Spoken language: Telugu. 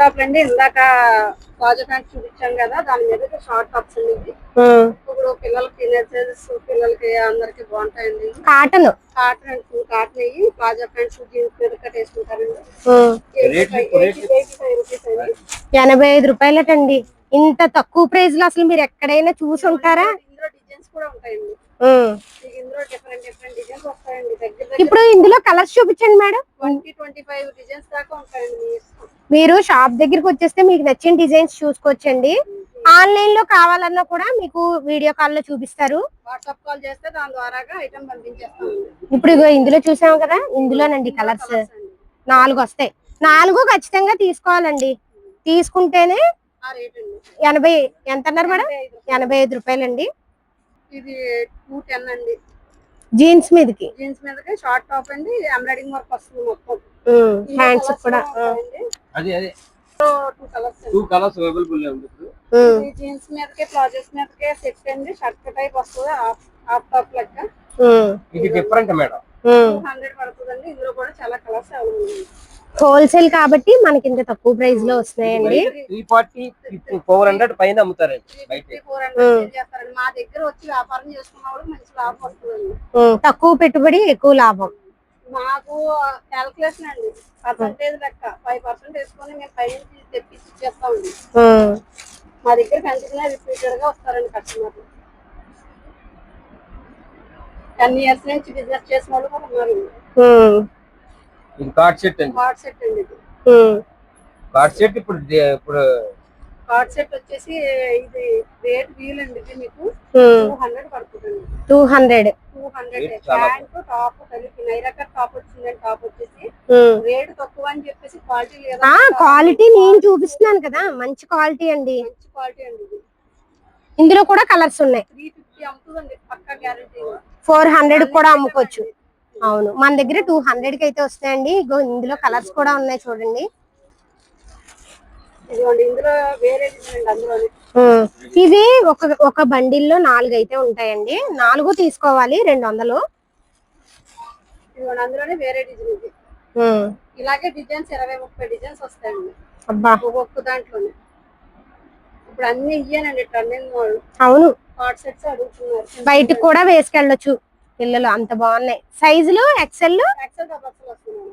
టాప్ అండి. ఇందాక ప్లాజో ప్యాంట్ చూపించాం కదా, దాని మీద షార్ట్ టాప్స్ అండి ఇది. ఇప్పుడు పిల్లలకి టీనేజర్స్ పిల్లలకి అందరికి బాగుంటాయండి. కాటన్ కాటన్ అయ్యి ప్లాజో ప్యాంట్స్ జీన్స్ మీద వేసుకుంటారండి. 85 రూపాయలటండి. ఇంత తక్కువ ప్రైస్ లో అసలు మీరు ఎక్కడైనా చూసి ఉంటారా? ఇందులో డిజైన్స్ కూడా ఉంటాయండి. ఇందులో డిఫరెంట్ డిజైన్స్ వస్తాయండి. ఇప్పుడు ఇందులో కలర్స్ చూపించండి మేడం. 20-25 డిజైన్స్ దాకా ఉంటాయండి. మీరు షాప్ దగ్గరికి వచ్చేస్తే మీకు నచ్చిన డిజైన్స్ చూసుకోవచ్చండి. ఆన్లైన్ లో కావాలన్నా కూడా మీకు వీడియో కాల్ లో చూపిస్తారు. వాట్సాప్ కాల్ చేస్తే దాని ద్వారా ఐటమ్ పంపించేస్తాం. ఇప్పుడు ఇందులో చూసాము కదా, ఇందులోనండి కలర్స్ 4 వస్తాయి. 4 ఖచ్చితంగా తీసుకోవాలండి. తీసుకుంటేనే 80 ఎంత అన్నారు మేడం? 85 రూపాయలండి. ఇది 210 అండి. జీన్స్ మీదకి షార్ట్ టాప్ అండి. ఎంబ్రాయిడింగ్ వర్క్ వస్తుంది మొత్తం. హ్యాండ్స్ కూడా టూ కలర్స్ అవైలబుల్ ఉంది. జీన్స్ మీదకి ప్లాజోస్ మీదకి సెట్ అండి. షర్ట్ టైప్ వస్తుంది. హాఫ్ టాప్ లెక్క. ఇది డిఫరెంట్ మేడం. 200 పడుతుందండి. ఇందులో కూడా చాలా కలర్స్ అవైలబుల్ ఉంది. హోల్సేల్ కాబట్టి మనకి ఇంత తక్కువ ప్రైస్ లో వస్తున్నాయండి. 340-400 పైన అమ్ముతారండి. 400 చేస్తారండి. మా దగ్గర వచ్చి వ్యాపారం చేసుకున్నప్పుడు మంచి లాభం వస్తుందండి. తక్కువ పెట్టుబడి ఎక్కువ లాభం. మాకు క్యాల్కులేషన్ అండి. పర్సంటేజ్ లెక్క 5% వేసుకొని మేము పై నుంచి తెప్పించి ఇచ్చేస్తామండి. మా దగ్గర కంటిన్యూ రిపీటెడ్ గా వస్తారండి కస్టమర్లు. 10 years నుంచి బిజినెస్ చేసిన వాళ్ళు కూడా ఉన్నారు. ఇది కార్డ్ సెట్ అండి. కార్డ్ సెట్ ఇప్పుడు కార్డ్ సెట్ వచ్చేసి ఇది రేట్ వీల్ అండి. ఇది మీకు 200 పడుతుందండి. 200 ప్యాంట్ టాప్ కలిపి నైరాకట్ టాప్ వచ్చిందండి. టాప్ వచ్చేసి రేట్ తక్కువ అని చెప్పేసి క్వాలిటీ లేదా క్వాలిటీ నేను చూపిస్తున్నాను కదా, మంచి క్వాలిటీ అండి. మంచి క్వాలిటీ అండి. ఇందులో కూడా కలర్స్ ఉన్నాయి. 350 అమ్ముతుందండి పక్కా గ్యారెంటీ. 400 కూడా అమ్ముకోవచ్చు. అవును, మన దగ్గర 200 కి అయితే వస్తాయండి. ఇందులో కలర్స్ కూడా ఉన్నాయి చూడండి. ఇందులో వేరే అందులోనే ఇవి ఒక బండిల్లో 4 అయితే ఉంటాయండి. 4 తీసుకోవాలి 200. అందులోనే వేరే డిజైన్. ఇలాగే డిజైన్స్ 20-30 డిజైన్స్ వస్తాయండి. అబ్బా, ఒక్కొక్క దాంట్లోనే. ఇప్పుడు అన్ని ఇయ్యానండి టర్నింగ్ వాళ్ళు. అవును, కార్డ్ సెట్స్ అడుగుతున్నారు. బయటకు కూడా వేసుకెళ్ళొచ్చు పిల్లలు, అంత బాగున్నాయి. సైజులు ఎక్సెల్ డబల్ వస్తున్నాయి.